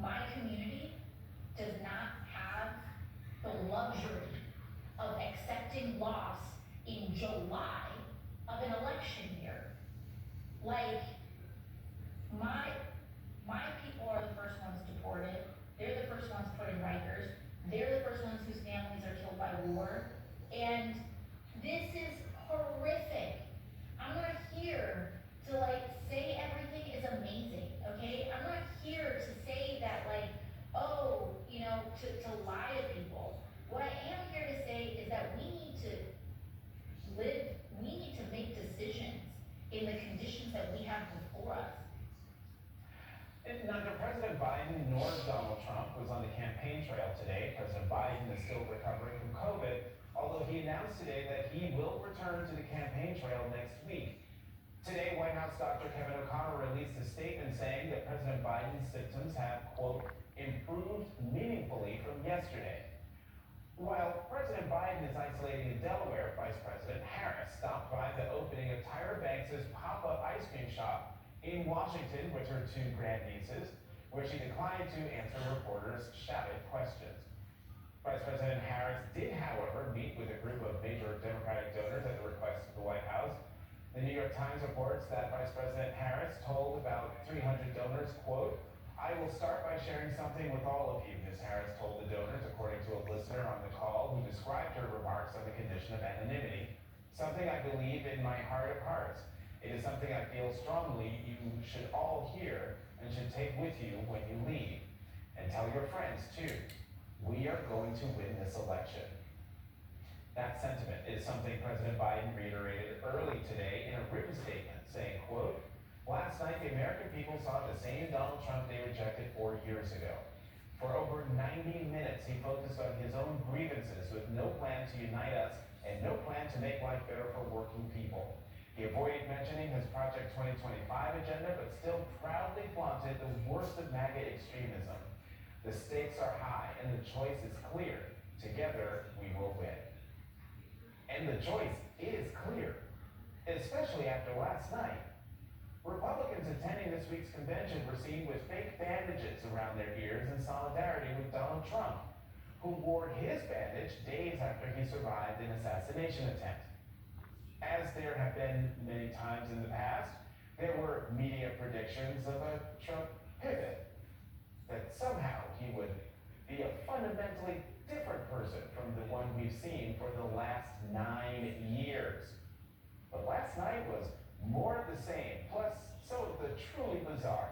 my community does not have the luxury of accepting loss in July of an election year. Like, my people are the first ones deported, they're the first ones put in Rikers, they're the first ones whose families are killed by war, and this is horrific. I'm not here to say everything is amazing, okay? I'm not here to say that oh, to lie to people. What I am here to say is that we need to make decisions in the conditions that we have before us. Neither President Biden nor Donald Trump was on the campaign trail today. President Biden is still recovering from COVID, although he announced today that he will return to the campaign trail next week. Today, White House Dr. Kevin O'Connor released a statement saying that President Biden's symptoms have, quote, improved meaningfully from yesterday. While President Biden is isolating in Delaware, Vice President Harris stopped by the opening of Tyra Banks' pop-up ice cream shop in Washington with her two grandnieces, where she declined to answer reporters' shouted questions. Vice President Harris did, however, meet with a group of major Democratic donors at the request of the White House. The New York Times reports that Vice President Harris told about 300 donors, quote, "I will start by sharing something with all of you," Ms. Harris told the donors, according to a listener on the call who described her remarks on the condition of anonymity. "Something I believe in my heart of hearts. It is something I feel strongly you should all hear and should take with you when you leave. And tell your friends, too. We are going to win this election." That sentiment is something President Biden reiterated early today in a written statement, saying, quote, "Last night, the American people saw the same Donald Trump they rejected 4 years ago. For over 90 minutes, he focused on his own grievances with no plan to unite us and no plan to make life better for working people. He avoided mentioning his Project 2025 agenda, but still proudly flaunted the worst of MAGA extremism. The stakes are high, and the choice is clear. Together, we will win." And the choice is clear, especially after last night. Republicans attending this week's convention were seen with fake bandages around their ears in solidarity with Donald Trump, who wore his bandage days after he survived an assassination attempt. As there have been many times in the past, there were media predictions of a Trump pivot, that somehow he would be a fundamentally different person from the one we've seen for the last 9 years. But last night was more of the same, plus some of the truly bizarre.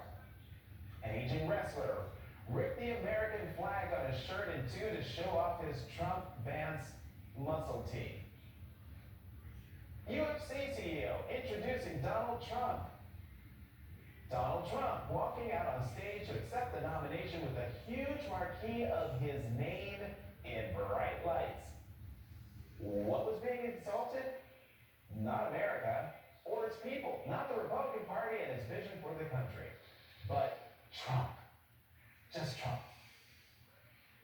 An aging wrestler ripped the American flag on his shirt in two to show off his Trump Vance muscle tee. UFC CEO introducing Donald Trump. Donald Trump walking out on stage to accept the nomination with a huge marquee of his name in bright lights. What was being exalted? Not America or its people, not the Republican Party and its vision for the country, but Trump. Just Trump.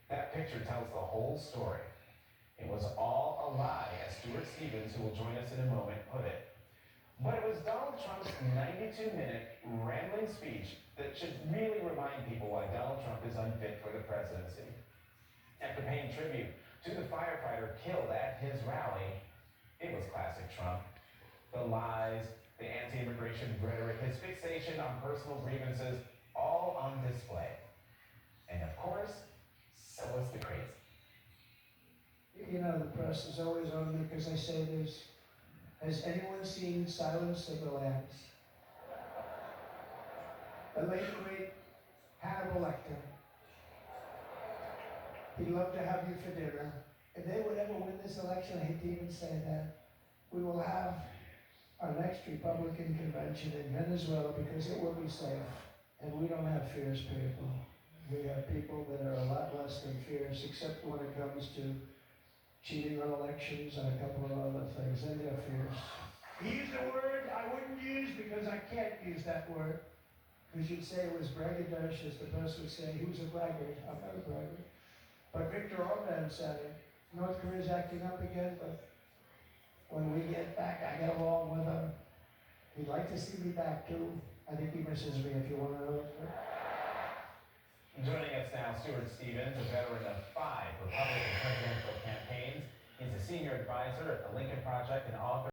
That picture tells the whole story. It was all a lie, as Stuart Stevens, who will join us in a moment, put it. But it was Donald Trump's 92-minute rambling speech that should really remind people why Donald Trump is unfit for the presidency. After paying tribute to the firefighter killed at his rally, it was classic Trump. The lies, the anti-immigration rhetoric, his fixation on personal grievances, all on display. And of course, so was the crazy. You know, the press is always on me because I say this. Has anyone seen Silence of the Lambs? The late, great Hannibal Lecter. He'd love to have you for dinner. If they would ever win this election, I hate to even say that, we will have our next Republican convention in Venezuela because it will be safe. And we don't have fierce people. We have people that are a lot less than fierce, except when it comes to cheating on elections and a couple of other things. Then they're fierce. He used a word I wouldn't use because I can't use that word. Because you'd say it was braggadocious. The press would say he was a braggart. I'm not a braggart. But Viktor Orban said it. North Korea's acting up again, but when we get back, I get along with him. He'd like to see me back too. I think he misses me if you want to know. Joining now. Stuart Stevens, a veteran of 5 Republican presidential campaigns. He's a senior advisor at the Lincoln Project and author